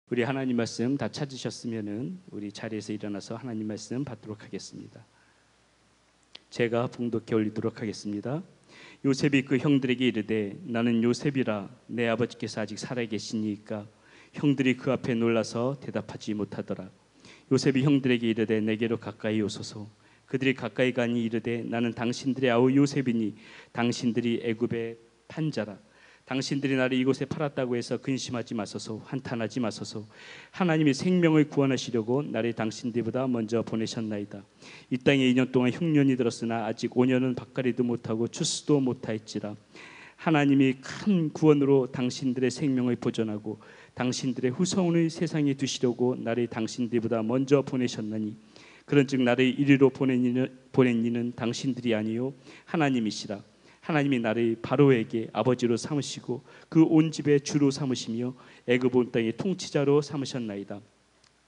우리 하나님 말씀 다 찾으셨으면은 우리 자리에서 일어나서 하나님 말씀 받도록 하겠습니다. 제가 봉독해 올리도록 하겠습니다. 요셉이 그 형들에게 이르되 나는 요셉이라 내 아버지께서 아직 살아계시니까 형들이 그 앞에 놀라서 대답하지 못하더라. 요셉이 형들에게 이르되 내게로 가까이 오소서. 그들이 가까이 가니 이르되 나는 당신들의 아우 요셉이니 당신들이 애굽의 판자라. 당신들이 나를 이곳에 팔았다고 해서 근심하지 마소서. 한탄하지 마소서. 하나님이 생명을 구원하시려고 나를 당신들보다 먼저 보내셨나이다. 이 땅에 2년 동안 흉년이 들었으나 아직 5년은 밭갈이도 못하고 추수도 못하였지라. 하나님이 큰 구원으로 당신들의 생명을 보존하고 당신들의 후손을 세상에 두시려고 나를 당신들보다 먼저 보내셨나니 그런즉 나를 이리로 보낸 이는 당신들이 아니요 하나님이시라. 하나님이 나를 바로에게 아버지로 삼으시고 그 온 집의 주로 삼으시며 애굽 온 땅의 통치자로 삼으셨나이다.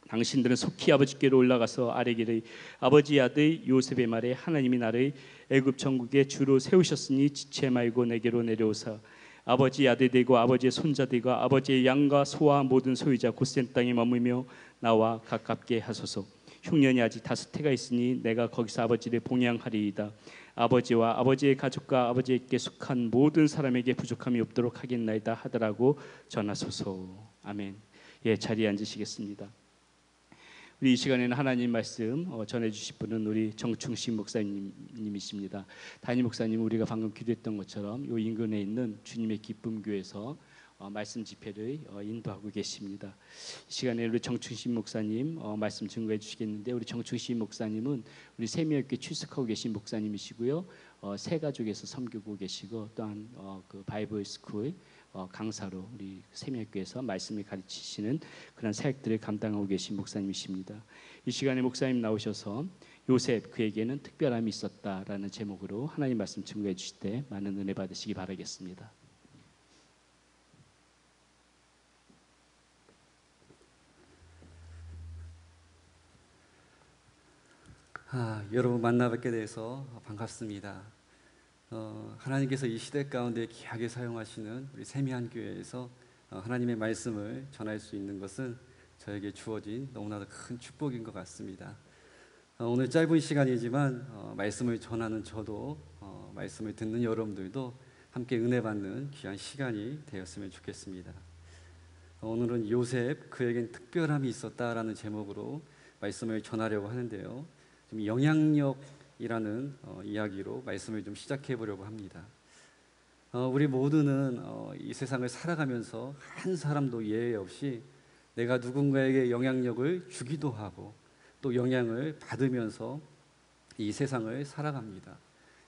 당신들은 속히 아버지께로 올라가서 아뢰기를 아버지의 아들 요셉의 말에 하나님이 나를 애굽 전국의 주로 세우셨으니 지체 말고 내게로 내려오사 아버지의 아들들과 아버지의 손자들과 아버지의 양과 소와 모든 소유자 곧센 땅에 머물며 나와 가깝게 하소서. 흉년이 아직 5해가 있으니 내가 거기서 아버지를 봉양하리이다. 아버지와 아버지의 가족과 아버지에게 속한 모든 사람에게 부족함이 없도록 하겠나이다 하더라고 전하소서. 아멘. 예, 자리에 앉으시겠습니다. 우리 이 시간에는 하나님 말씀 전해주실 분은 우리 정충식 목사님이십니다. 담임 목사님 우리가 방금 기도했던 것처럼 이 인근에 있는 주님의 기쁨 교회에서 말씀 집회를 인도하고 계십니다. 이 시간에 우리 정충식 목사님 말씀 증거해 주시겠는데 우리 정충식 목사님은 우리 세미학교에 출석하고 계신 목사님이시고요. 새 가족에서 섬기고 계시고 또한 그 바이블 스쿨 강사로 우리 세미학교에서 말씀을 가르치시는 그런 사역들을 감당하고 계신 목사님이십니다. 이 시간에 목사님 나오셔서 요셉 그에게는 특별함이 있었다라는 제목으로 하나님 말씀 증거해 주실 때 많은 은혜 받으시기 바라겠습니다. 여러분 만나뵙게 돼서 반갑습니다. 하나님께서 이 시대 가운데 귀하게 사용하시는 우리 세미한교회에서 하나님의 말씀을 전할 수 있는 것은 저에게 주어진 너무나도 큰 축복인 것 같습니다. 오늘 짧은 시간이지만 말씀을 전하는 저도 말씀을 듣는 여러분들도 함께 은혜 받는 귀한 시간이 되었으면 좋겠습니다. 오늘은 요셉 그에겐 특별함이 있었다라는 제목으로 말씀을 전하려고 하는데요. 좀 영향력이라는 이야기로 말씀을 좀 시작해 보려고 합니다. 우리 모두는 이 세상을 살아가면서 한 사람도 예외 없이 내가 누군가에게 영향력을 주기도 하고 또 영향을 받으면서 이 세상을 살아갑니다.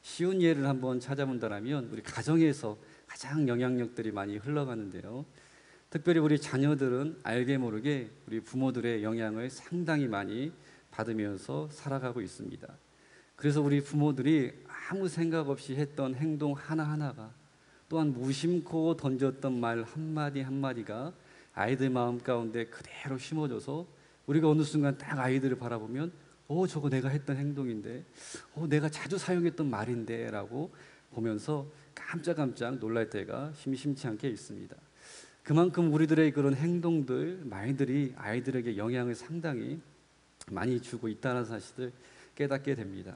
쉬운 예를 한번 찾아본다면 우리 가정에서 가장 영향력들이 많이 흘러가는데요. 특별히 우리 자녀들은 알게 모르게 우리 부모들의 영향을 상당히 많이 받으면서 살아가고 있습니다. 그래서 우리 부모들이 아무 생각 없이 했던 행동 하나하나가 또한 무심코 던졌던 말 한마디 한마디가 아이들 마음 가운데 그대로 심어져서 우리가 어느 순간 딱 아이들을 바라보면 저거 내가 했던 행동인데 내가 자주 사용했던 말인데 라고 보면서 깜짝깜짝 놀랄 때가 심심치 않게 있습니다. 그만큼 우리들의 그런 행동들, 말들이 아이들에게 영향을 상당히 많이 주고 있다는 사실을 깨닫게 됩니다.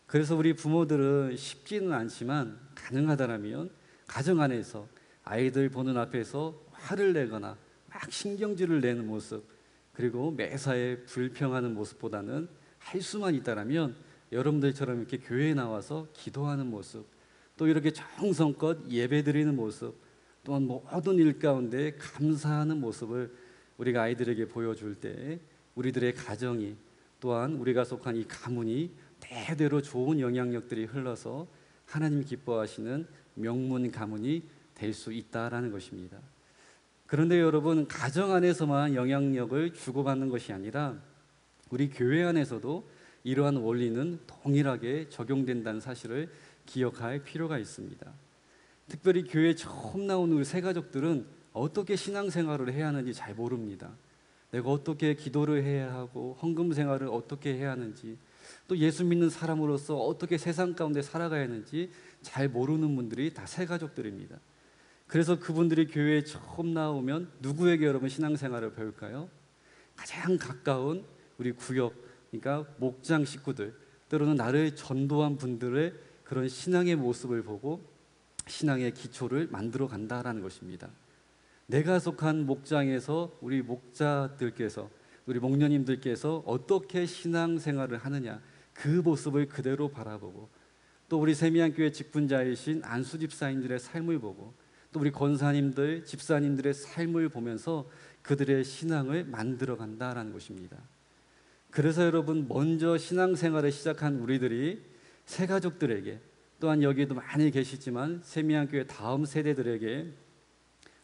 그래서 우리 부모들은 쉽지는 않지만 가능하다면 가정 안에서 아이들 보는 앞에서 화를 내거나 막 신경질을 내는 모습 그리고 매사에 불평하는 모습보다는 할 수만 있다면 여러분들처럼 이렇게 교회에 나와서 기도하는 모습 또 이렇게 정성껏 예배드리는 모습 또한 모든 일 가운데 감사하는 모습을 우리가 아이들에게 보여줄 때 우리들의 가정이 또한 우리가 속한 이 가문이 대대로 좋은 영향력들이 흘러서 하나님 기뻐하시는 명문 가문이 될 수 있다라는 것입니다. 그런데 여러분 가정 안에서만 영향력을 주고받는 것이 아니라 우리 교회 안에서도 이러한 원리는 동일하게 적용된다는 사실을 기억할 필요가 있습니다. 특별히 교회에 처음 나온 우리 새가족들은 어떻게 신앙생활을 해야 하는지 잘 모릅니다. 내가 어떻게 기도를 해야 하고 헌금 생활을 어떻게 해야 하는지 또 예수 믿는 사람으로서 어떻게 세상 가운데 살아가야 하는지 잘 모르는 분들이 다 새가족들입니다. 그래서 그분들이 교회에 처음 나오면 누구에게 여러분 신앙생활을 배울까요? 가장 가까운 우리 구역, 그러니까 목장 식구들, 때로는 나를 전도한 분들의 그런 신앙의 모습을 보고 신앙의 기초를 만들어 간다라는 것입니다. 내가 속한 목장에서 우리 목자들께서, 우리 목녀님들께서 어떻게 신앙생활을 하느냐, 그 모습을 그대로 바라보고, 또 우리 세미안교회 직분자이신 안수 집사님들의 삶을 보고, 또 우리 권사님들, 집사님들의 삶을 보면서 그들의 신앙을 만들어 간다라는 것입니다. 그래서 여러분, 먼저 신앙생활을 시작한 우리들이 새 가족들에게, 또한 여기에도 많이 계시지만 세미안교회 다음 세대들에게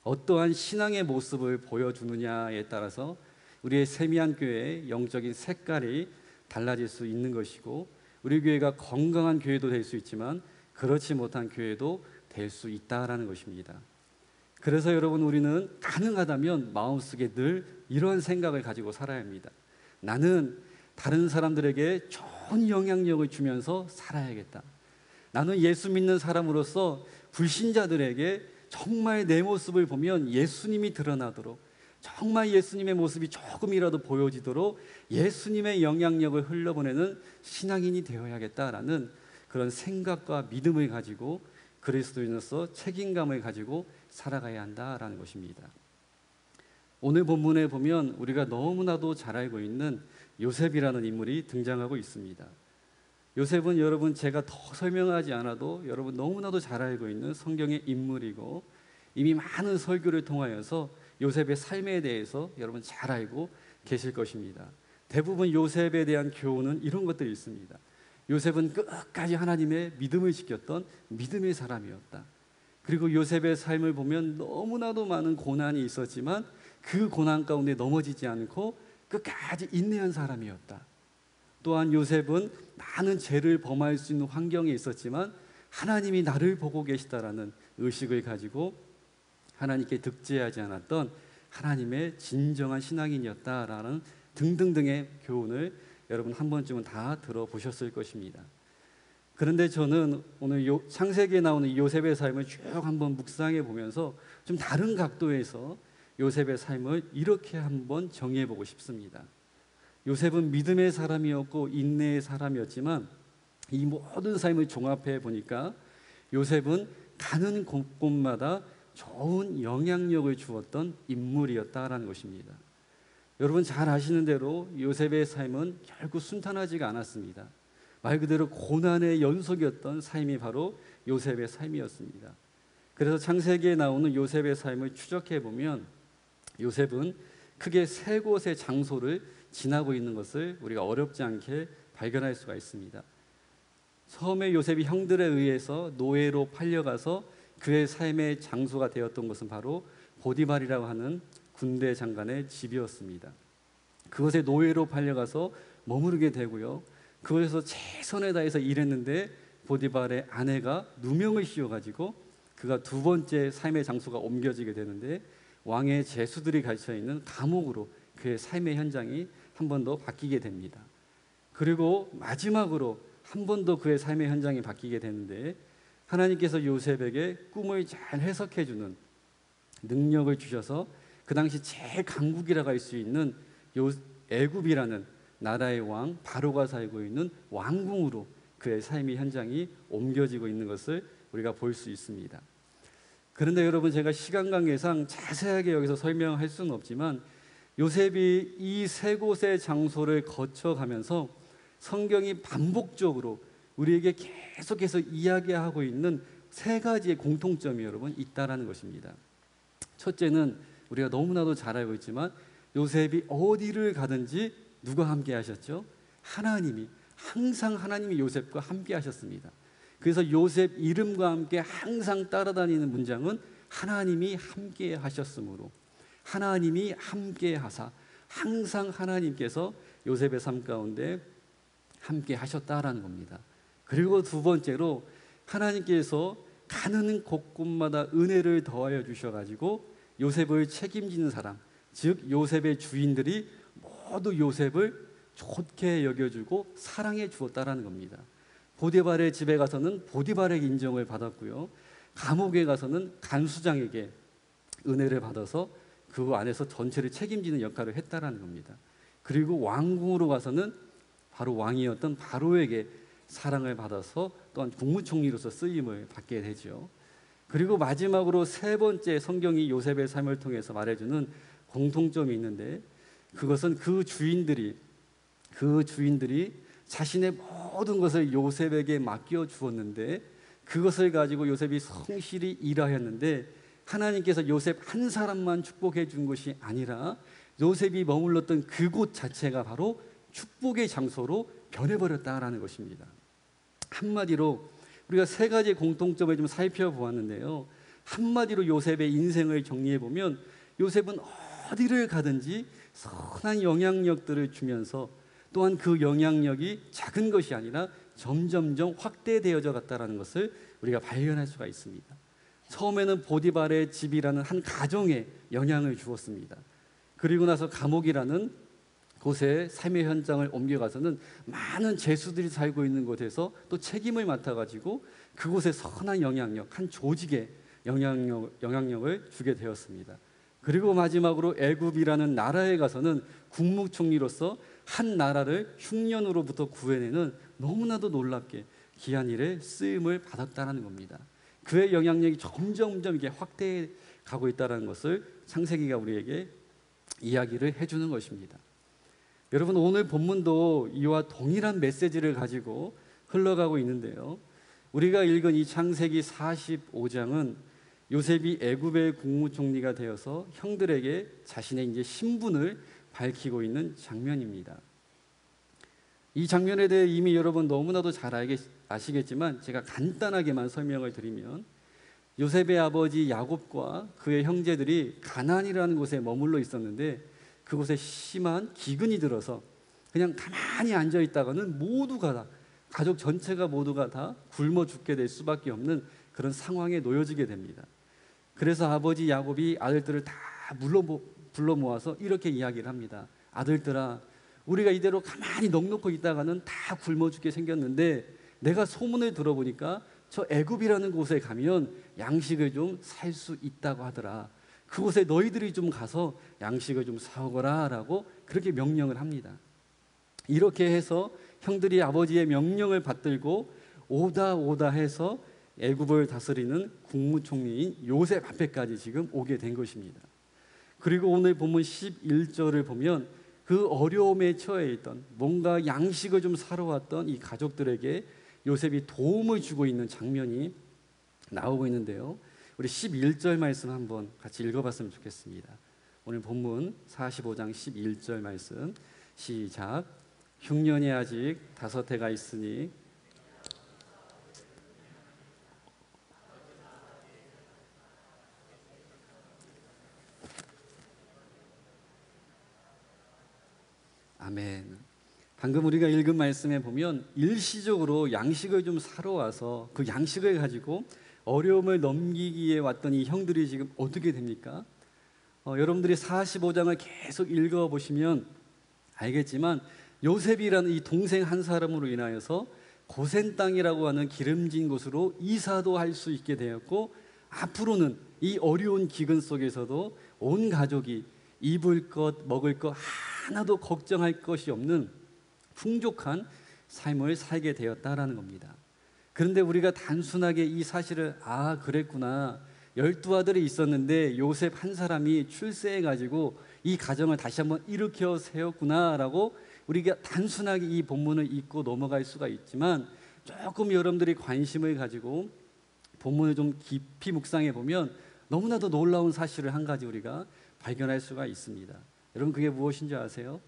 어떠한 신앙의 모습을 보여주느냐에 따라서 우리의 세미안교회의 영적인 색깔이 달라질 수 있는 것이고, 우리 교회가 건강한 교회도 될 수 있지만 그렇지 못한 교회도 될 수 있다라는 것입니다. 그래서 여러분, 우리는 가능하다면 마음속에 늘 이런 생각을 가지고 살아야 합니다. 나는 다른 사람들에게 좋은 영향력을 주면서 살아야겠다. 나는 예수 믿는 사람으로서 불신자들에게 정말 내 모습을 보면 예수님이 드러나도록, 정말 예수님의 모습이 조금이라도 보여지도록 예수님의 영향력을 흘려보내는 신앙인이 되어야겠다라는 그런 생각과 믿음을 가지고 그리스도인으로서 책임감을 가지고 살아가야 한다라는 것입니다. 오늘 본문에 보면 우리가 너무나도 잘 알고 있는 요셉이라는 인물이 등장하고 있습니다. 요셉은 여러분, 제가 더 설명하지 않아도 여러분 너무나도 잘 알고 있는 성경의 인물이고, 이미 많은 설교를 통하여서 요셉의 삶에 대해서 여러분 잘 알고 계실 것입니다. 대부분 요셉에 대한 교훈은 이런 것들이 있습니다. 요셉은 끝까지 하나님의 믿음을 지켰던 믿음의 사람이었다. 그리고 요셉의 삶을 보면 너무나도 많은 고난이 있었지만 그 고난 가운데 넘어지지 않고 끝까지 인내한 사람이었다. 또한 요셉은 많은 죄를 범할 수 있는 환경에 있었지만 하나님이 나를 보고 계시다라는 의식을 가지고 하나님께 득죄하지 않았던 하나님의 진정한 신앙인이었다라는 등등등의 교훈을 여러분 한 번쯤은 다 들어보셨을 것입니다. 그런데 저는 오늘 창세기에 나오는 이 요셉의 삶을 쭉 한번 묵상해 보면서 좀 다른 각도에서 요셉의 삶을 이렇게 한번 정의해 보고 싶습니다. 요셉은 믿음의 사람이었고 인내의 사람이었지만 이 모든 삶을 종합해 보니까 요셉은 가는 곳곳마다 좋은 영향력을 주었던 인물이었다라는 것입니다. 여러분 잘 아시는 대로 요셉의 삶은 결국 순탄하지가 않았습니다. 말 그대로 고난의 연속이었던 삶이 바로 요셉의 삶이었습니다. 그래서 창세기에 나오는 요셉의 삶을 추적해 보면 요셉은 크게 세 곳의 장소를 지나고 있는 것을 우리가 어렵지 않게 발견할 수가 있습니다. 처음에 요셉이 형들에 의해서 노예로 팔려가서 그의 삶의 장소가 되었던 것은 바로 보디발이라고 하는 군대 장관의 집이었습니다. 그것에 노예로 팔려가서 머무르게 되고요. 그곳에서 최선을 다해서 일했는데 보디발의 아내가 누명을 씌워가지고 그가 두 번째 삶의 장소가 옮겨지게 되는데 왕의 제수들이 갇혀있는 감옥으로 그의 삶의 현장이 한 번 더 바뀌게 됩니다. 그리고 마지막으로 한 번 더 그의 삶의 현장이 바뀌게 되는데 하나님께서 요셉에게 꿈을 잘 해석해주는 능력을 주셔서 그 당시 제일 강국이라고 할 수 있는 애굽이라는 나라의 왕 바로가 살고 있는 왕궁으로 그의 삶의 현장이 옮겨지고 있는 것을 우리가 볼 수 있습니다. 그런데 여러분, 제가 시간 관계상 자세하게 여기서 설명할 수는 없지만 요셉이 이 세 곳의 장소를 거쳐가면서 성경이 반복적으로 우리에게 계속해서 이야기하고 있는 세 가지의 공통점이 여러분 있다라는 것입니다. 첫째는 우리가 너무나도 잘 알고 있지만 요셉이 어디를 가든지 누가 함께 하셨죠? 하나님이, 항상 하나님이 요셉과 함께 하셨습니다. 그래서 요셉 이름과 함께 항상 따라다니는 문장은 하나님이 함께 하셨으므로, 하나님이 함께 하사, 항상 하나님께서 요셉의 삶 가운데 함께 하셨다라는 겁니다. 그리고 두 번째로 하나님께서 가는 곳곳마다 은혜를 더하여 주셔가지고 요셉을 책임지는 사람, 즉 요셉의 주인들이 모두 요셉을 좋게 여겨주고 사랑해 주었다라는 겁니다. 보디발의 집에 가서는 보디발의 인정을 받았고요. 감옥에 가서는 간수장에게 은혜를 받아서 그 안에서 전체를 책임지는 역할을 했다라는 겁니다. 그리고 왕궁으로 가서는 바로 왕이었던 바로에게 사랑을 받아서 또한 국무총리로서 쓰임을 받게 되죠. 그리고 마지막으로 세 번째 성경이 요셉의 삶을 통해서 말해주는 공통점이 있는데, 그것은 그 주인들이 자신의 모든 것을 요셉에게 맡겨 주었는데, 그것을 가지고 요셉이 성실히 일하였는데, 하나님께서 요셉 한 사람만 축복해 준 것이 아니라 요셉이 머물렀던 그곳 자체가 바로 축복의 장소로 변해버렸다라는 것입니다. 한마디로 우리가 세 가지 공통점을 좀 살펴보았는데요, 한마디로 요셉의 인생을 정리해 보면 요셉은 어디를 가든지 선한 영향력들을 주면서 또한 그 영향력이 작은 것이 아니라 점점점 확대되어져 갔다는 것을 우리가 발견할 수가 있습니다. 처음에는 보디발의 집이라는 한 가정에 영향을 주었습니다. 그리고 나서 감옥이라는 곳에 삶의 현장을 옮겨가서는 많은 죄수들이 살고 있는 곳에서 또 책임을 맡아가지고 그곳에 선한 영향력, 한 조직에 영향력을 주게 되었습니다. 그리고 마지막으로 애굽이라는 나라에 가서는 국무총리로서 한 나라를 흉년으로부터 구해내는 너무나도 놀랍게 귀한 일에 쓰임을 받았다는 겁니다. 그의 영향력이 점점점 이게 확대해 가고 있다는 것을 창세기가 우리에게 이야기를 해주는 것입니다. 여러분, 오늘 본문도 이와 동일한 메시지를 가지고 흘러가고 있는데요, 우리가 읽은 이 창세기 45장은 요셉이 애굽의 국무총리가 되어서 형들에게 자신의 이제 신분을 밝히고 있는 장면입니다. 이 장면에 대해 이미 여러분 너무나도 잘 아시겠지만 제가 간단하게만 설명을 드리면, 요셉의 아버지 야곱과 그의 형제들이 가나안이라는 곳에 머물러 있었는데, 그곳에 심한 기근이 들어서 그냥 가만히 앉아 있다가는 모두가 다, 가족 전체가 모두가 다 굶어 죽게 될 수밖에 없는 그런 상황에 놓여지게 됩니다. 그래서 아버지 야곱이 아들들을 다 불러 모아서 이렇게 이야기를 합니다. 아들들아, 우리가 이대로 가만히 넋놓고 있다가는 다 굶어 죽게 생겼는데, 내가 소문을 들어보니까 저 애굽이라는 곳에 가면 양식을 좀 살 수 있다고 하더라. 그곳에 너희들이 좀 가서 양식을 좀 사오거라 라고 그렇게 명령을 합니다. 이렇게 해서 형들이 아버지의 명령을 받들고 오다 해서 애굽을 다스리는 국무총리인 요셉 앞에까지 지금 오게 된 것입니다. 그리고 오늘 본문 11절을 보면 그 어려움에 처해 있던, 뭔가 양식을 좀 사러 왔던 이 가족들에게 요셉이 도움을 주고 있는 장면이 나오고 있는데요, 우리 11절 말씀 한번 같이 읽어봤으면 좋겠습니다. 오늘 본문 45장 11절 말씀 시작. 흉년이 아직 5해가 있으니 아멘. 방금 우리가 읽은 말씀에 보면 일시적으로 양식을 좀 사러 와서 그 양식을 가지고 어려움을 넘기기에 왔던 이 형들이 지금 어떻게 됩니까? 여러분들이 45장을 계속 읽어보시면 알겠지만 요셉이라는 이 동생 한 사람으로 인하여서 고센 땅이라고 하는 기름진 곳으로 이사도 할 수 있게 되었고, 앞으로는 이 어려운 기근 속에서도 온 가족이 입을 것 먹을 것 하나도 걱정할 것이 없는 풍족한 삶을 살게 되었다라는 겁니다. 그런데 우리가 단순하게 이 사실을 그랬구나, 12아들이 있었는데 요셉 한 사람이 출세해가지고 이 가정을 다시 한번 일으켜 세웠구나 라고 우리가 단순하게 이 본문을 읽고 넘어갈 수가 있지만, 조금 여러분들이 관심을 가지고 본문을 좀 깊이 묵상해 보면 너무나도 놀라운 사실을 한 가지 우리가 발견할 수가 있습니다. 여러분, 그게 무엇인지 아세요?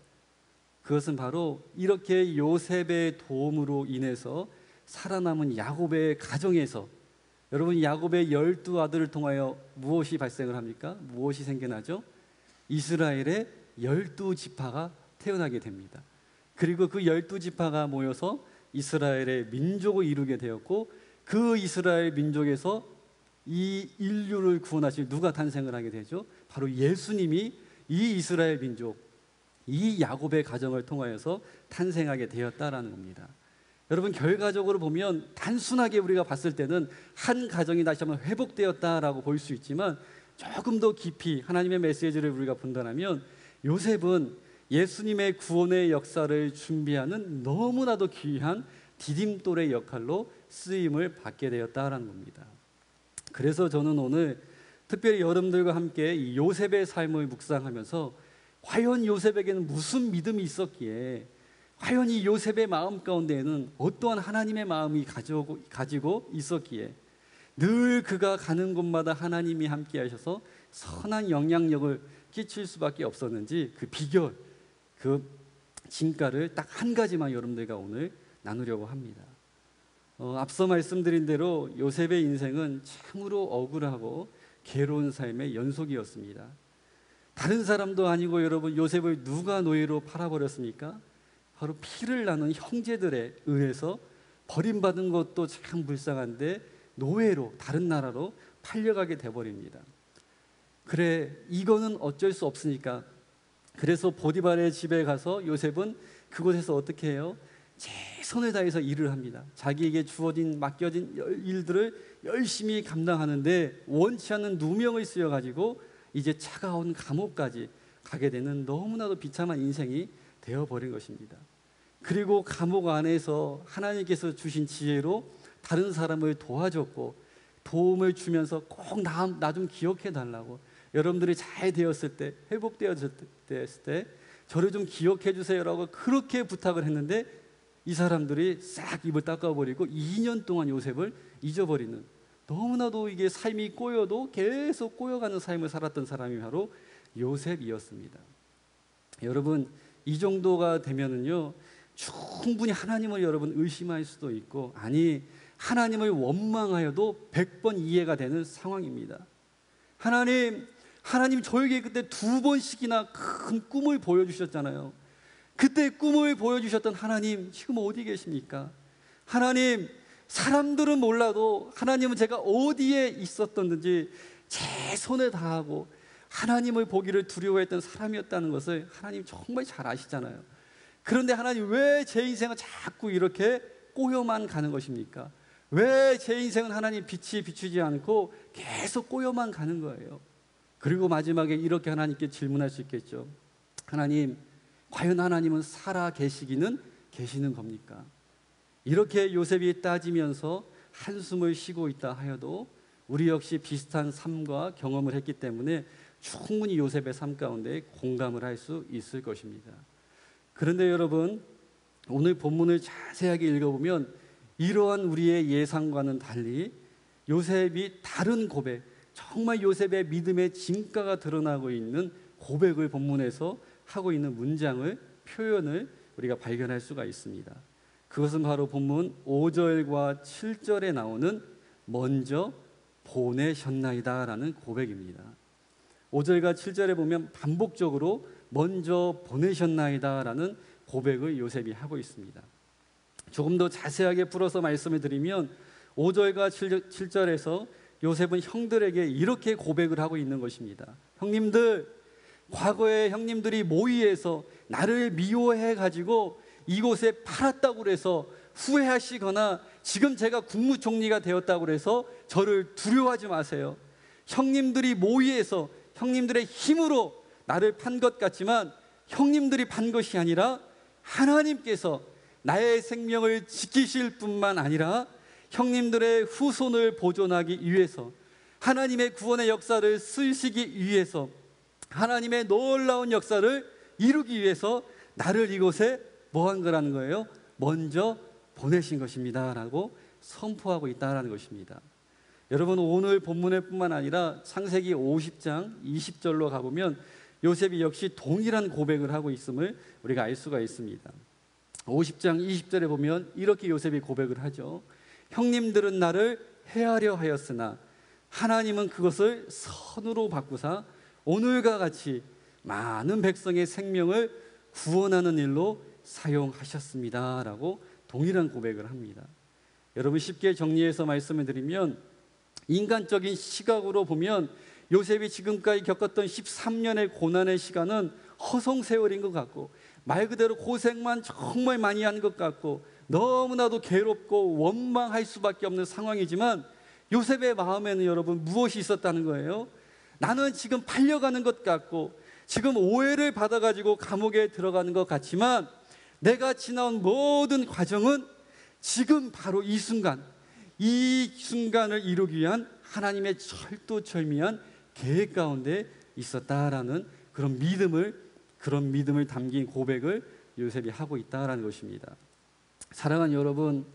그것은 바로 이렇게 요셉의 도움으로 인해서 살아남은 야곱의 가정에서, 여러분, 야곱의 12아들을 통하여 무엇이 발생을 합니까? 무엇이 생겨나죠? 이스라엘의 12지파가 태어나게 됩니다. 그리고 그 12지파가 모여서 이스라엘의 민족을 이루게 되었고, 그 이스라엘 민족에서 이 인류를 구원하실 누가 탄생을 하게 되죠? 바로 예수님이 이 이스라엘 민족, 이 야곱의 가정을 통하여서 탄생하게 되었다라는 겁니다. 여러분, 결과적으로 보면 단순하게 우리가 봤을 때는 한 가정이 다시 한번 회복되었다라고 볼 수 있지만, 조금 더 깊이 하나님의 메시지를 우리가 본다면 요셉은 예수님의 구원의 역사를 준비하는 너무나도 귀한 디딤돌의 역할로 쓰임을 받게 되었다라는 겁니다. 그래서 저는 오늘 특별히 여러분들과 함께 이 요셉의 삶을 묵상하면서 과연 요셉에게는 무슨 믿음이 있었기에, 과연 이 요셉의 마음 가운데에는 어떠한 하나님의 마음이 가지고 있었기에 늘 그가 가는 곳마다 하나님이 함께 하셔서 선한 영향력을 끼칠 수밖에 없었는지, 그 비결, 그 진가를 딱 한 가지만 여러분들과 오늘 나누려고 합니다. 앞서 말씀드린 대로 요셉의 인생은 참으로 억울하고 괴로운 삶의 연속이었습니다. 다른 사람도 아니고 여러분, 요셉을 누가 노예로 팔아버렸습니까? 바로 피를 나눈 형제들에 의해서 버림받은 것도 참 불쌍한데 노예로 다른 나라로 팔려가게 돼버립니다. 그래, 이거는 어쩔 수 없으니까, 그래서 보디발의 집에 가서 요셉은 그곳에서 어떻게 해요? 최선을 다해서 일을 합니다. 자기에게 맡겨진 일들을 열심히 감당하는데 원치 않는 누명을 쓰여가지고 이제 차가운 감옥까지 가게 되는 너무나도 비참한 인생이 되어버린 것입니다. 그리고 감옥 안에서 하나님께서 주신 지혜로 다른 사람을 도와줬고 도움을 주면서 꼭 나 좀 기억해 달라고, 여러분들이 잘 되었을 때, 회복되었을 때 저를 좀 기억해 주세요라고 그렇게 부탁을 했는데, 이 사람들이 싹 입을 닦아버리고 2년 동안 요셉을 잊어버리는, 너무나도 이게 삶이 꼬여도 계속 꼬여가는 삶을 살았던 사람이 바로 요셉이었습니다. 여러분, 이 정도가 되면은요, 충분히 하나님을 여러분 의심할 수도 있고, 아니 하나님을 원망하여도 100번 이해가 되는 상황입니다. 하나님 저에게 그때 2번씩이나 큰 꿈을 보여주셨잖아요. 그때 꿈을 보여주셨던 하나님 지금 어디 계십니까? 하나님, 사람들은 몰라도 하나님은 제가 어디에 있었던지 최선을 다하고 하나님을 보기를 두려워했던 사람이었다는 것을 하나님 정말 잘 아시잖아요. 그런데 하나님, 왜 제 인생은 자꾸 이렇게 꼬여만 가는 것입니까? 왜 제 인생은 하나님 빛이 비추지 않고 계속 꼬여만 가는 거예요? 그리고 마지막에 이렇게 하나님께 질문할 수 있겠죠. 하나님, 과연 하나님은 살아 계시는 겁니까? 이렇게 요셉이 따지면서 한숨을 쉬고 있다 하여도 우리 역시 비슷한 삶과 경험을 했기 때문에 충분히 요셉의 삶 가운데 공감을 할 수 있을 것입니다. 그런데 여러분, 오늘 본문을 자세하게 읽어보면 이러한 우리의 예상과는 달리 요셉이 다른 고백, 정말 요셉의 믿음의 진가가 드러나고 있는 고백을 본문에서 하고 있는 표현을 우리가 발견할 수가 있습니다. 그것은 바로 본문 5절과 7절에 나오는 먼저 보내셨나이다 라는 고백입니다. 5절과 7절에 보면 반복적으로 먼저 보내셨나이다 라는 고백을 요셉이 하고 있습니다. 조금 더 자세하게 풀어서 말씀을 드리면 5절과 7절에서 요셉은 형들에게 이렇게 고백을 하고 있는 것입니다. 형님들, 과거에 형님들이 모의해서 나를 미워해 가지고 이곳에 팔았다고 해서 후회하시거나 지금 제가 국무총리가 되었다고 해서 저를 두려워하지 마세요. 형님들이 모의해서 형님들의 힘으로 나를 판 것 같지만 형님들이 판 것이 아니라 하나님께서 나의 생명을 지키실 뿐만 아니라 형님들의 후손을 보존하기 위해서, 하나님의 구원의 역사를 쓰시기 위해서, 하나님의 놀라운 역사를 이루기 위해서 나를 이곳에 뭐한 거라는 거예요? 먼저 보내신 것입니다 라고 선포하고 있다는 것입니다. 여러분, 오늘 본문에 뿐만 아니라 창세기 50장 20절로 가보면 요셉이 역시 동일한 고백을 하고 있음을 우리가 알 수가 있습니다. 50장 20절에 보면 이렇게 요셉이 고백을 하죠. 형님들은 나를 해하려 하였으나 하나님은 그것을 선으로 바꾸사 오늘과 같이 많은 백성의 생명을 구원하는 일로 사용하셨습니다 라고 동일한 고백을 합니다. 여러분, 쉽게 정리해서 말씀을 드리면 인간적인 시각으로 보면 요셉이 지금까지 겪었던 13년의 고난의 시간은 허송세월인 것 같고 말 그대로 고생만 정말 많이 한 것 같고 너무나도 괴롭고 원망할 수밖에 없는 상황이지만 요셉의 마음에는 여러분 무엇이 있었다는 거예요? 나는 지금 팔려가는 것 같고 지금 오해를 받아가지고 감옥에 들어가는 것 같지만 내가 지나온 모든 과정은 지금 바로 이 순간을 이루기 위한 하나님의 철두철미한 계획 가운데 있었다라는 그런 믿음을 담긴 고백을 요셉이 하고 있다라는 것입니다. 사랑하는 여러분,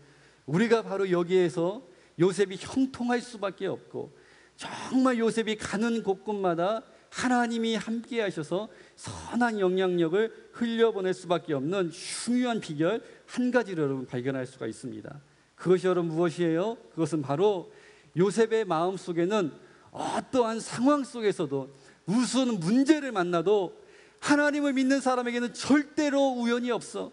우리가 바로 여기에서 요셉이 형통할 수밖에 없고 정말 요셉이 가는 곳곳마다 하나님이 함께 하셔서 선한 영향력을 흘려보낼 수밖에 없는 중요한 비결 한 가지를 여러분 발견할 수가 있습니다. 그것이 여러분 무엇이에요? 그것은 바로 요셉의 마음속에는 어떠한 상황 속에서도 무슨 문제를 만나도 하나님을 믿는 사람에게는 절대로 우연이 없어.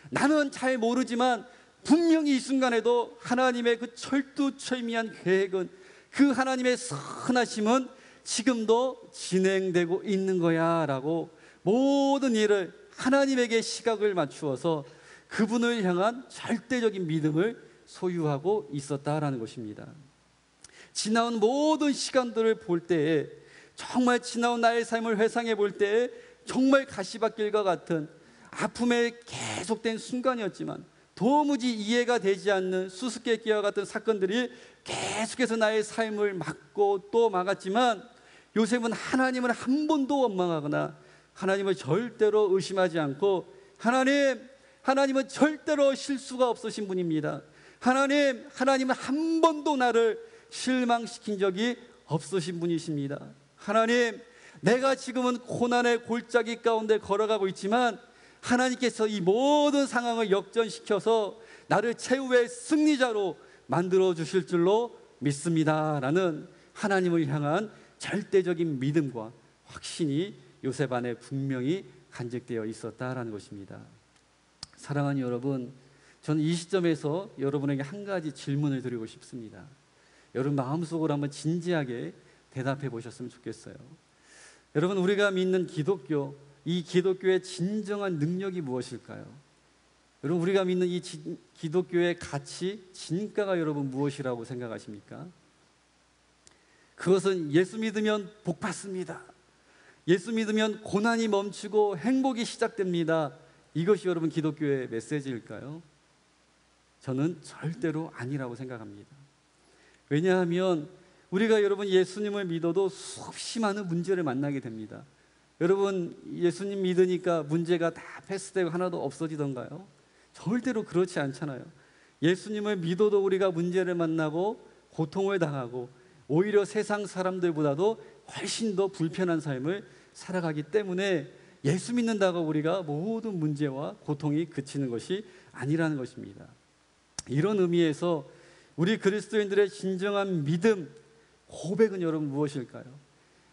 나는 잘 모르지만 분명히 이 순간에도 하나님의 그 철두철미한 계획은, 그 하나님의 선하심은 지금도 진행되고 있는 거야 라고 모든 일을 하나님에게 시각을 맞추어서 그분을 향한 절대적인 믿음을 소유하고 있었다라는 것입니다. 지나온 모든 시간들을 볼 때에, 정말 지나온 나의 삶을 회상해 볼 때에 정말 가시밭길과 같은 아픔에 계속된 순간이었지만 도무지 이해가 되지 않는 수수께끼와 같은 사건들이 계속해서 나의 삶을 막고 또 막았지만 요셉은 하나님을 한 번도 원망하거나 하나님을 절대로 의심하지 않고 하나님은 절대로 실수가 없으신 분입니다. 하나님은 한 번도 나를 실망시킨 적이 없으신 분이십니다. 하나님, 내가 지금은 고난의 골짜기 가운데 걸어가고 있지만 하나님께서 이 모든 상황을 역전시켜서 나를 최후의 승리자로 만들어 주실 줄로 믿습니다 라는 하나님을 향한 절대적인 믿음과 확신이 요셉 안에 분명히 간직되어 있었다라는 것입니다. 사랑하는 여러분, 저는 이 시점에서 여러분에게 한 가지 질문을 드리고 싶습니다. 여러분 마음속으로 한번 진지하게 대답해 보셨으면 좋겠어요. 여러분, 우리가 믿는 기독교, 이 기독교의 진정한 능력이 무엇일까요? 여러분, 우리가 믿는 이 기독교의 가치, 진가가 여러분 무엇이라고 생각하십니까? 그것은 예수 믿으면 복 받습니다. 예수 믿으면 고난이 멈추고 행복이 시작됩니다. 이것이 여러분 기독교의 메시지일까요? 저는 절대로 아니라고 생각합니다. 왜냐하면 우리가 여러분 예수님을 믿어도 수없이 많은 문제를 만나게 됩니다. 여러분, 예수님 믿으니까 문제가 다 패스되고 하나도 없어지던가요? 절대로 그렇지 않잖아요. 예수님을 믿어도 우리가 문제를 만나고 고통을 당하고 오히려 세상 사람들보다도 훨씬 더 불편한 삶을 살아가기 때문에 예수 믿는다고 우리가 모든 문제와 고통이 그치는 것이 아니라는 것입니다. 이런 의미에서 우리 그리스도인들의 진정한 믿음, 고백은 여러분 무엇일까요?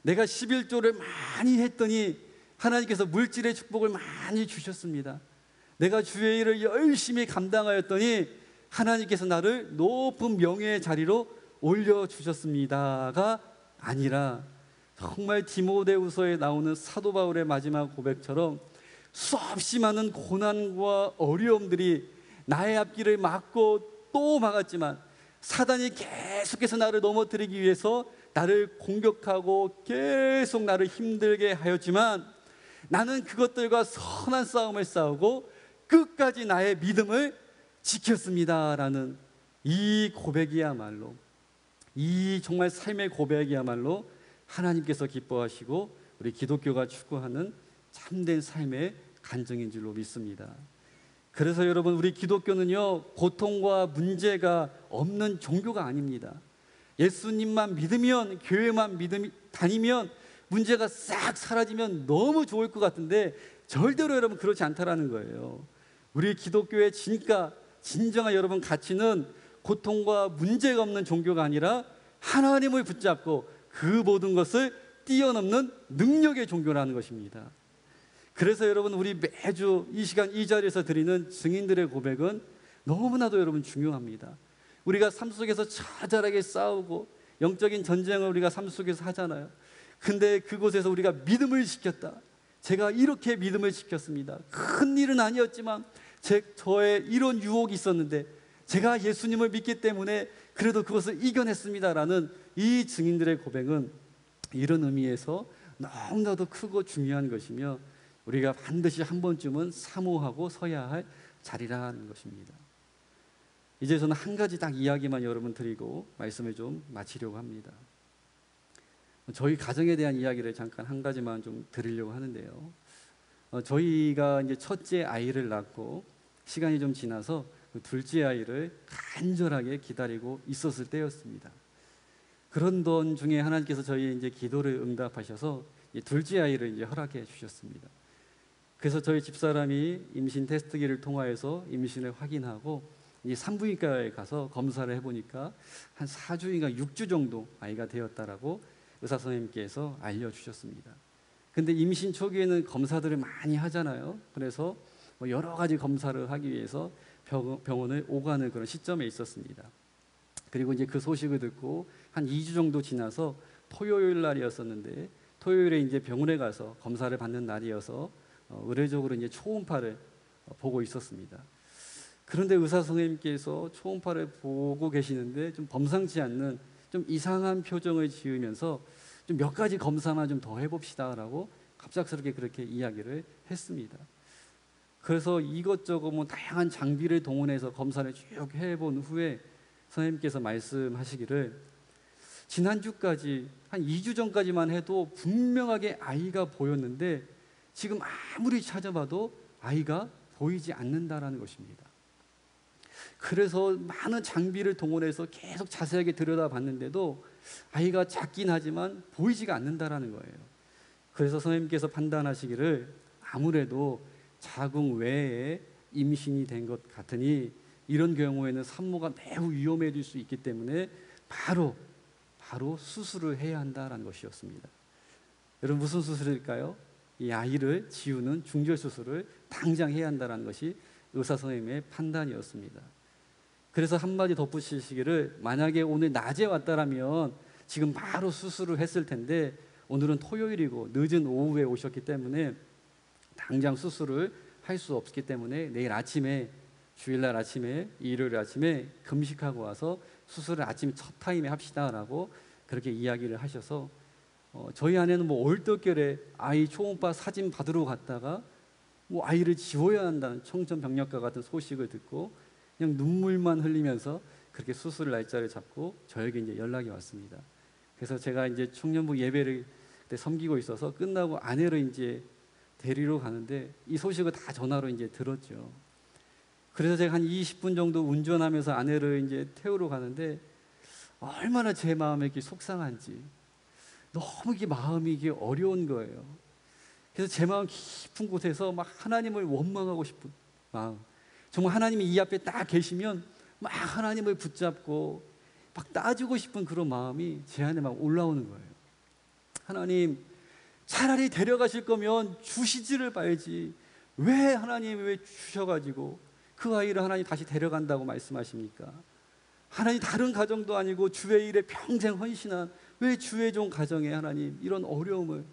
내가 11조를 많이 했더니 하나님께서 물질의 축복을 많이 주셨습니다. 내가 주의 일을 열심히 감당하였더니 하나님께서 나를 높은 명예의 자리로 올려주셨습니다가 아니라 정말 디모데후서에 나오는 사도 바울의 마지막 고백처럼 수없이 많은 고난과 어려움들이 나의 앞길을 막고 또 막았지만 사단이 계속해서 나를 넘어뜨리기 위해서 나를 공격하고 계속 나를 힘들게 하였지만 나는 그것들과 선한 싸움을 싸우고 끝까지 나의 믿음을 지켰습니다라는 이 고백이야말로, 이 정말 삶의 고백이야말로 하나님께서 기뻐하시고 우리 기독교가 추구하는 참된 삶의 간증인 줄로 믿습니다. 그래서 여러분, 우리 기독교는요, 고통과 문제가 없는 종교가 아닙니다. 예수님만 믿으면, 교회만 다니면 문제가 싹 사라지면 너무 좋을 것 같은데 절대로 여러분 그렇지 않다라는 거예요. 우리 기독교의 진정한 여러분 가치는 고통과 문제가 없는 종교가 아니라 하나님을 붙잡고 그 모든 것을 뛰어넘는 능력의 종교라는 것입니다. 그래서 여러분, 우리 매주 이 시간 이 자리에서 드리는 증인들의 고백은 너무나도 여러분 중요합니다. 우리가 삶 속에서 처절하게 싸우고 영적인 전쟁을 우리가 삶 속에서 하잖아요. 근데 그곳에서 우리가 믿음을 지켰다. 제가 이렇게 믿음을 지켰습니다. 큰 일은 아니었지만 저의 이런 유혹이 있었는데 제가 예수님을 믿기 때문에 그래도 그것을 이겨냈습니다라는 이 증인들의 고백은 이런 의미에서 너무나도 크고 중요한 것이며 우리가 반드시 한 번쯤은 사모하고 서야 할 자리라는 것입니다. 이제 저는 한 가지 딱 이야기만 여러분 드리고 말씀을 좀 마치려고 합니다. 저희 가정에 대한 이야기를 잠깐 한 가지만 좀 드리려고 하는데요. 저희가 이제 첫째 아이를 낳고 시간이 좀 지나서 그 둘째 아이를 간절하게 기다리고 있었을 때였습니다. 그런 던 중에 하나님께서 저희의 이제 기도를 응답하셔서 둘째 아이를 이제 허락해 주셨습니다. 그래서 저희 집사람이 임신 테스트기를 통하여서 임신을 확인하고 이제 산부인과에 가서 검사를 해보니까 한 4주인가 6주 정도 아이가 되었다라고 의사 선생님께서 알려주셨습니다. 근데 임신 초기에는 검사들을 많이 하잖아요. 그래서 뭐 여러 가지 검사를 하기 위해서 병원을 오가는 그런 시점에 있었습니다. 그리고 이제 그 소식을 듣고 한 2주 정도 지나서 토요일 날이었었는데 토요일에 이제 병원에 가서 검사를 받는 날이어서 의례적으로 이제 초음파를 보고 있었습니다. 그런데 의사 선생님께서 초음파를 보고 계시는데 좀 범상치 않는 좀 이상한 표정을 지으면서 좀 몇 가지 검사만 좀 더 해봅시다라고 갑작스럽게 그렇게 이야기를 했습니다. 그래서 이것저것 뭐 다양한 장비를 동원해서 검사를 쭉 해본 후에 선생님께서 말씀하시기를 지난주까지 한 2주 전까지만 해도 분명하게 아이가 보였는데 지금 아무리 찾아봐도 아이가 보이지 않는다라는 것입니다. 그래서 많은 장비를 동원해서 계속 자세하게 들여다봤는데도 아이가 작긴 하지만 보이지가 않는다라는 거예요. 그래서 선생님께서 판단하시기를 아무래도 자궁 외에 임신이 된 것 같으니 이런 경우에는 산모가 매우 위험해질 수 있기 때문에 바로 수술을 해야 한다라는 것이었습니다. 여러분 무슨 수술일까요? 이 아이를 지우는 중절 수술을 당장 해야 한다라는 것이 의사 선생님의 판단이었습니다. 그래서 한마디 덧붙이시기를 만약에 오늘 낮에 왔다라면 지금 바로 수술을 했을 텐데 오늘은 토요일이고 늦은 오후에 오셨기 때문에 당장 수술을 할 수 없기 때문에 내일 아침에 주일날 아침에 일요일 아침에 금식하고 와서 수술을 아침 첫 타임에 합시다라고 그렇게 이야기를 하셔서 저희 아내는 뭐 얼떨결에 아이 초음파 사진 받으러 갔다가 뭐 아이를 지워야 한다는 청천벽력과 같은 소식을 듣고 그냥 눈물만 흘리면서 그렇게 수술 날짜를 잡고 저에게 이제 연락이 왔습니다. 그래서 제가 이제 청년부 예배를 그때 섬기고 있어서 끝나고 아내를 이제 데리러 가는데 이 소식을 다 전화로 이제 들었죠. 그래서 제가 한 20분 정도 운전하면서 아내를 이제 태우러 가는데 얼마나 제 마음이 이렇게 속상한지 너무 이게 마음이 이게 어려운 거예요. 그래서 제 마음 깊은 곳에서 막 하나님을 원망하고 싶은 마음. 정말 하나님이 이 앞에 딱 계시면 막 하나님을 붙잡고 막 따지고 싶은 그런 마음이 제 안에 막 올라오는 거예요. 하나님, 차라리 데려가실 거면 주시지를 봐야지. 왜 하나님 왜 주셔가지고 그 아이를 하나님 다시 데려간다고 말씀하십니까? 하나님 다른 가정도 아니고 주의 일에 평생 헌신한 왜 주의 종 가정에 하나님 이런 어려움을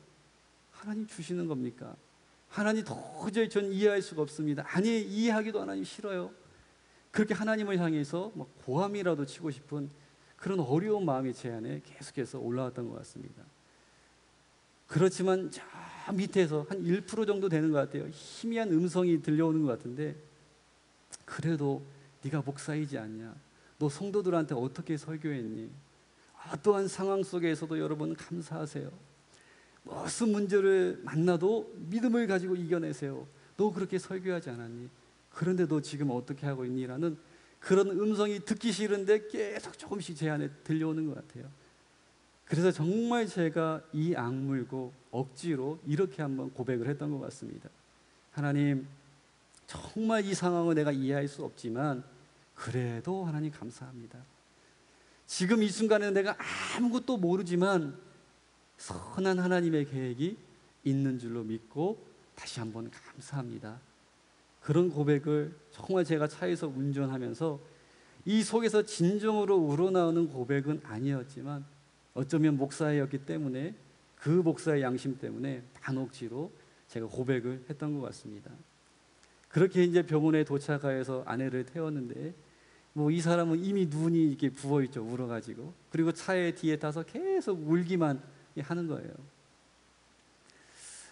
하나님 주시는 겁니까? 하나님 도저히 전 이해할 수가 없습니다. 아니 이해하기도 하나님 싫어요. 그렇게 하나님을 향해서 막 고함이라도 치고 싶은 그런 어려운 마음이 제 안에 계속해서 올라왔던 것 같습니다. 그렇지만 저 밑에서 한 1% 정도 되는 것 같아요. 희미한 음성이 들려오는 것 같은데 그래도 네가 목사이지 않냐? 너 성도들한테 어떻게 설교했니? 어떠한 상황 속에서도 여러분 감사하세요. 무슨 문제를 만나도 믿음을 가지고 이겨내세요. 너 그렇게 설교하지 않았니? 그런데 너 지금 어떻게 하고 있니? 라는 그런 음성이 듣기 싫은데 계속 조금씩 제 안에 들려오는 것 같아요. 그래서 정말 제가 이 악물고 억지로 이렇게 한번 고백을 했던 것 같습니다. 하나님, 정말 이 상황을 내가 이해할 수 없지만 그래도 하나님 감사합니다. 지금 이 순간에 내가 아무것도 모르지만 선한 하나님의 계획이 있는 줄로 믿고 다시 한번 감사합니다. 그런 고백을 정말 제가 차에서 운전하면서 이 속에서 진정으로 우러나오는 고백은 아니었지만 어쩌면 목사였기 때문에 그 목사의 양심 때문에 반억지로 제가 고백을 했던 것 같습니다. 그렇게 이제 병원에 도착해서 아내를 태웠는데 뭐 이 사람은 이미 눈이 이렇게 부어 있죠. 울어가지고. 그리고 차에 뒤에 타서 계속 울기만 하는 거예요.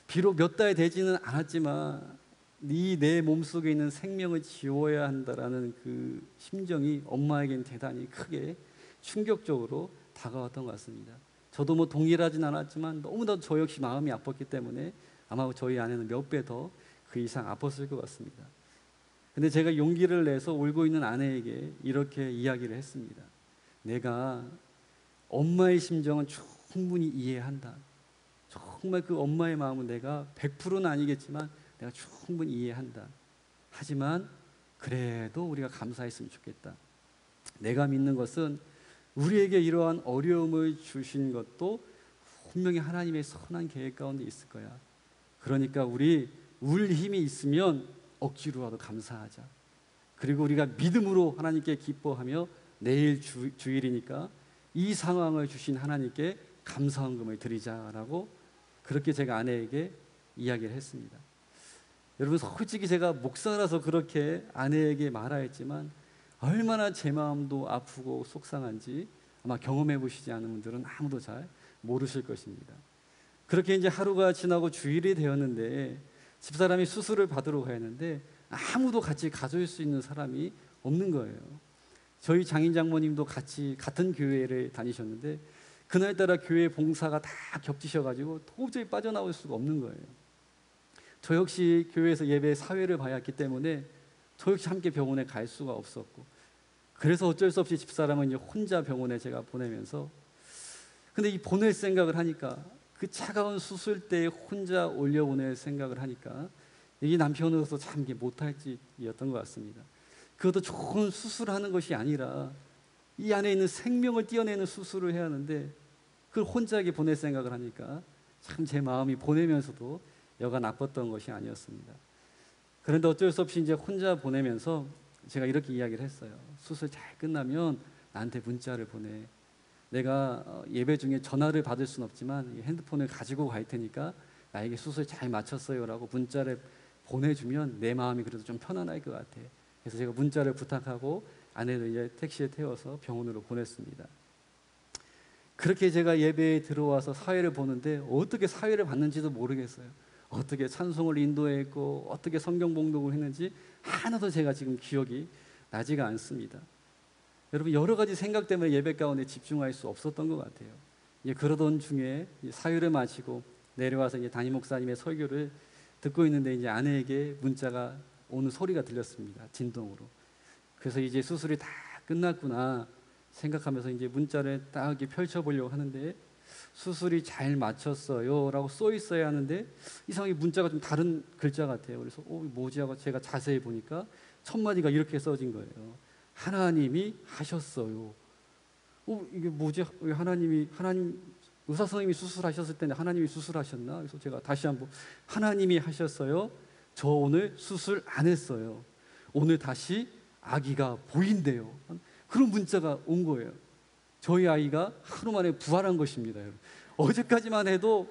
비록 몇 달 되지는 않았지만 내 몸속에 있는 생명을 지워야 한다라는 그 심정이 엄마에겐 대단히 크게 충격적으로 다가왔던 것 같습니다. 저도 뭐 동일하진 않았지만 너무나도 저 역시 마음이 아팠기 때문에 아마 저희 아내는 몇 배 더 그 이상 아팠을 것 같습니다. 근데 제가 용기를 내서 울고 있는 아내에게 이렇게 이야기를 했습니다. 내가 엄마의 심정은 충분히 이해한다. 정말 그 엄마의 마음은 내가 100%는 아니겠지만 내가 충분히 이해한다. 하지만 그래도 우리가 감사했으면 좋겠다. 내가 믿는 것은 우리에게 이러한 어려움을 주신 것도 분명히 하나님의 선한 계획 가운데 있을 거야. 그러니까 우리 울 힘이 있으면 억지로라도 감사하자. 그리고 우리가 믿음으로 하나님께 기뻐하며 내일 주일이니까 이 상황을 주신 하나님께 감사헌금을 드리자라고 그렇게 제가 아내에게 이야기를 했습니다. 여러분 솔직히 제가 목사라서 그렇게 아내에게 말하였지만 얼마나 제 마음도 아프고 속상한지 아마 경험해 보시지 않은 분들은 아무도 잘 모르실 것입니다. 그렇게 이제 하루가 지나고 주일이 되었는데 집사람이 수술을 받으러 가였는데 아무도 같이 가줄 수 있는 사람이 없는 거예요. 저희 장인 장모님도 같이 같은 교회를 다니셨는데 그날따라 교회 봉사가 다 겹치셔가지고 도저히 빠져나올 수가 없는 거예요. 저 역시 교회에서 예배 사회를 봐야 했기 때문에 저 역시 함께 병원에 갈 수가 없었고 그래서 어쩔 수 없이 집사람은 이제 혼자 병원에 제가 보내면서 근데 이 보낼 생각을 하니까 그 차가운 수술대에 혼자 올려보낼 생각을 하니까 이게 남편으로서 참 못할 짓이었던 것 같습니다. 그것도 좋은 수술하는 것이 아니라 이 안에 있는 생명을 떼어내는 수술을 해야 하는데 그걸 혼자에게 보낼 생각을 하니까 참 제 마음이 보내면서도 여간 나빴던 것이 아니었습니다. 그런데 어쩔 수 없이 이제 혼자 보내면서 제가 이렇게 이야기를 했어요. 수술 잘 끝나면 나한테 문자를 보내. 내가 예배 중에 전화를 받을 수는 없지만 핸드폰을 가지고 갈 테니까 나에게 수술 잘 마쳤어요라고 문자를 보내주면 내 마음이 그래도 좀 편안할 것 같아. 그래서 제가 문자를 부탁하고 아내를 이제 택시에 태워서 병원으로 보냈습니다. 그렇게 제가 예배에 들어와서 사회를 보는데 어떻게 사회를 봤는지도 모르겠어요. 어떻게 찬송을 인도했고 어떻게 성경 봉독을 했는지 하나도 제가 지금 기억이 나지가 않습니다. 여러분 여러 가지 생각 때문에 예배 가운데 집중할 수 없었던 것 같아요. 그러던 중에 사유를 마치고 내려와서 이제 담임 목사님의 설교를 듣고 있는데 이제 아내에게 문자가 오는 소리가 들렸습니다. 진동으로. 그래서 이제 수술이 다 끝났구나 생각하면서 이제 문자를 딱 이렇게 펼쳐보려고 하는데 수술이 잘 마쳤어요라고 써 있어야 하는데 이상하게 문자가 좀 다른 글자 같아요. 그래서 뭐지 하고 제가 자세히 보니까 첫 마디가 이렇게 써진 거예요. 하나님이 하셨어요. 이게 뭐지? 하나님 의사 선생님이 수술하셨을 때는 하나님이 수술하셨나? 그래서 제가 다시 한번 하나님이 하셨어요. 저 오늘 수술 안 했어요. 오늘 다시 아기가 보인대요. 그런 문자가 온 거예요. 저희 아이가 하루 만에 부활한 것입니다. 여러분. 어제까지만 해도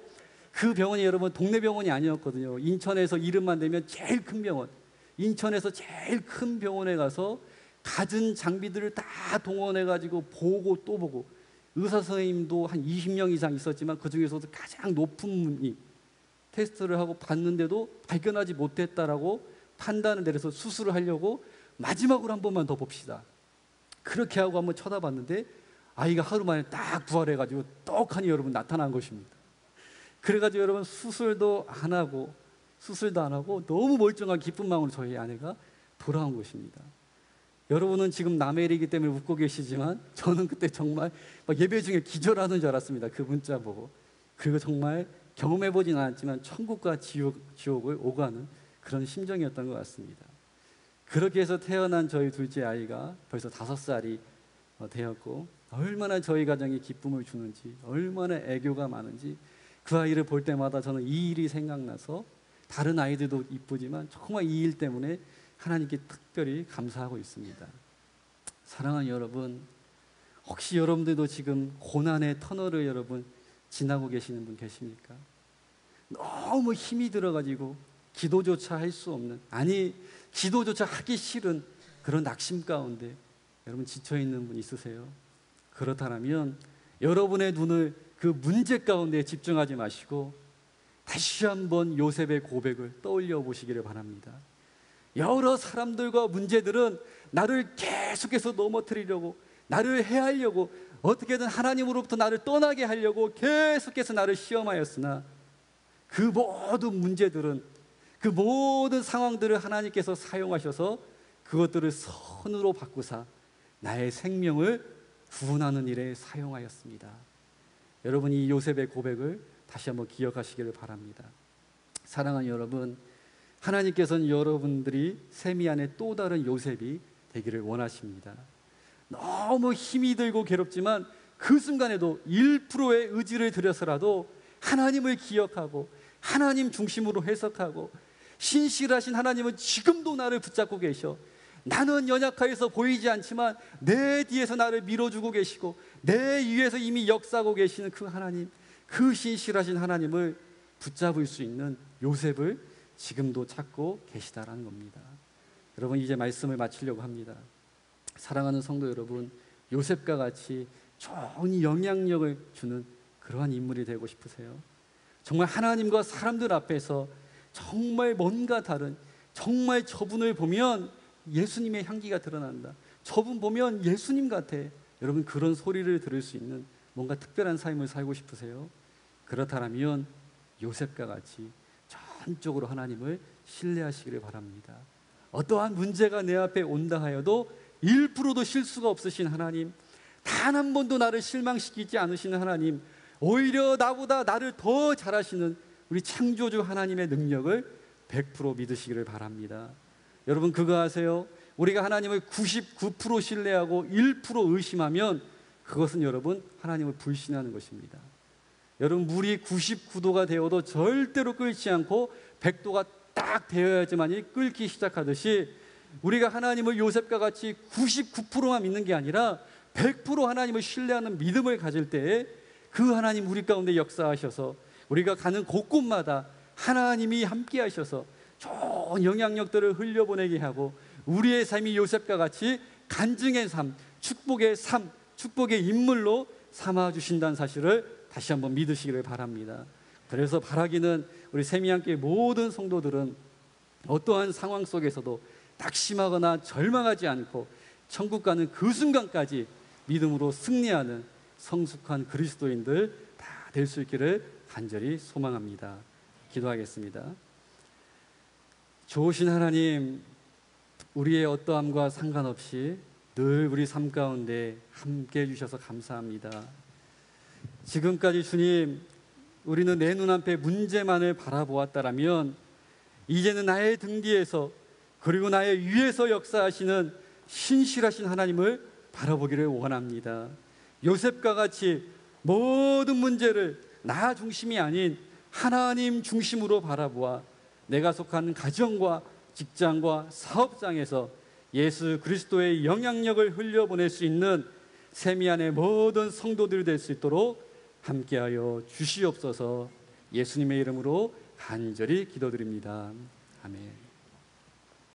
그 병원이 여러분 동네 병원이 아니었거든요. 인천에서 이름만 대면 제일 큰 병원. 인천에서 제일 큰 병원에 가서 갖은 장비들을 다 동원해가지고 보고 또 보고 의사 선생님도 한 20명 이상 있었지만 그 중에서도 가장 높은 분이 테스트를 하고 봤는데도 발견하지 못했다라고 판단을 내려서 수술을 하려고 마지막으로 한 번만 더 봅시다. 그렇게 하고 한번 쳐다봤는데 아이가 하루 만에 딱 부활해가지고 떡하니 여러분 나타난 것입니다. 그래가지고 여러분 수술도 안 하고 너무 멀쩡한 기쁜 마음으로 저희 아내가 돌아온 것입니다. 여러분은 지금 남의 일이기 때문에 웃고 계시지만 저는 그때 정말 예배 중에 기절하는 줄 알았습니다. 그 문자 보고. 그리고 정말 경험해보진 않았지만 천국과 지옥을 오가는 그런 심정이었던 것 같습니다. 그렇게 해서 태어난 저희 둘째 아이가 벌써 5살이 되었고 얼마나 저희 가정에 기쁨을 주는지 얼마나 애교가 많은지 그 아이를 볼 때마다 저는 이 일이 생각나서 다른 아이들도 이쁘지만 정말 이 일 때문에 하나님께 특별히 감사하고 있습니다. 사랑하는 여러분, 혹시 여러분들도 지금 고난의 터널을 여러분 지나고 계시는 분 계십니까? 너무 힘이 들어가지고 기도조차 할 수 없는, 아니 기도조차 하기 싫은 그런 낙심 가운데 여러분 지쳐있는 분 있으세요? 그렇다면 여러분의 눈을 그 문제 가운데 집중하지 마시고 다시 한번 요셉의 고백을 떠올려 보시기를 바랍니다. 여러 사람들과 문제들은 나를 계속해서 넘어뜨리려고, 나를 해하려고, 어떻게든 하나님으로부터 나를 떠나게 하려고 계속해서 나를 시험하였으나 그 모든 문제들은, 그 모든 상황들을 하나님께서 사용하셔서 그것들을 선으로 바꾸사 나의 생명을 구원하는 일에 사용하였습니다. 여러분, 이 요셉의 고백을 다시 한번 기억하시기를 바랍니다. 사랑하는 여러분, 하나님께서는 여러분들이 세미 안에 또 다른 요셉이 되기를 원하십니다. 너무 힘이 들고 괴롭지만 그 순간에도 1%의 의지를 들여서라도 하나님을 기억하고 하나님 중심으로 해석하고, 신실하신 하나님은 지금도 나를 붙잡고 계셔, 나는 연약하여서 보이지 않지만 내 뒤에서 나를 밀어주고 계시고 내 위에서 이미 역사하고 계시는 그 하나님, 그 신실하신 하나님을 붙잡을 수 있는 요셉을 지금도 찾고 계시다라는 겁니다. 여러분, 이제 말씀을 마치려고 합니다. 사랑하는 성도 여러분, 요셉과 같이 좋은 영향력을 주는 그러한 인물이 되고 싶으세요? 정말 하나님과 사람들 앞에서 정말 뭔가 다른, 정말 저분을 보면 예수님의 향기가 드러난다, 저분 보면 예수님 같아, 여러분 그런 소리를 들을 수 있는 뭔가 특별한 삶을 살고 싶으세요? 그렇다면 요셉과 같이 전적으로 하나님을 신뢰하시기를 바랍니다. 어떠한 문제가 내 앞에 온다 하여도 1%도 실수가 없으신 하나님, 단 한 번도 나를 실망시키지 않으시는 하나님, 오히려 나보다 나를 더 잘하시는 우리 창조주 하나님의 능력을 100% 믿으시기를 바랍니다. 여러분, 그거 아세요? 우리가 하나님을 99% 신뢰하고 1% 의심하면 그것은 여러분 하나님을 불신하는 것입니다. 여러분, 물이 99도가 되어도 절대로 끓지 않고 100도가 딱 되어야지만이 끓기 시작하듯이, 우리가 하나님을 요셉과 같이 99%만 믿는 게 아니라 100% 하나님을 신뢰하는 믿음을 가질 때에 그 하나님 우리 가운데 역사하셔서 우리가 가는 곳곳마다 하나님이 함께 하셔서 좋은 영향력들을 흘려보내게 하고 우리의 삶이 요셉과 같이 간증의 삶, 축복의 삶, 축복의 인물로 삼아주신다는 사실을 다시 한번 믿으시기를 바랍니다. 그래서 바라기는 우리 세미함교회 모든 성도들은 어떠한 상황 속에서도 낙심하거나 절망하지 않고 천국 가는 그 순간까지 믿음으로 승리하는 성숙한 그리스도인들 다 될 수 있기를 간절히 소망합니다. 기도하겠습니다. 좋으신 하나님, 우리의 어떠함과 상관없이 늘 우리 삶 가운데 함께 해주셔서 감사합니다. 지금까지 주님, 우리는 내 눈앞에 문제만을 바라보았다라면 이제는 나의 등 뒤에서 그리고 나의 위에서 역사하시는 신실하신 하나님을 바라보기를 원합니다. 요셉과 같이 모든 문제를 나 중심이 아닌 하나님 중심으로 바라보아 내가 속한 가정과 직장과 사업장에서 예수 그리스도의 영향력을 흘려보낼 수 있는 세미안의 모든 성도들이 될 수 있도록 함께하여 주시옵소서. 예수님의 이름으로 간절히 기도드립니다. 아멘.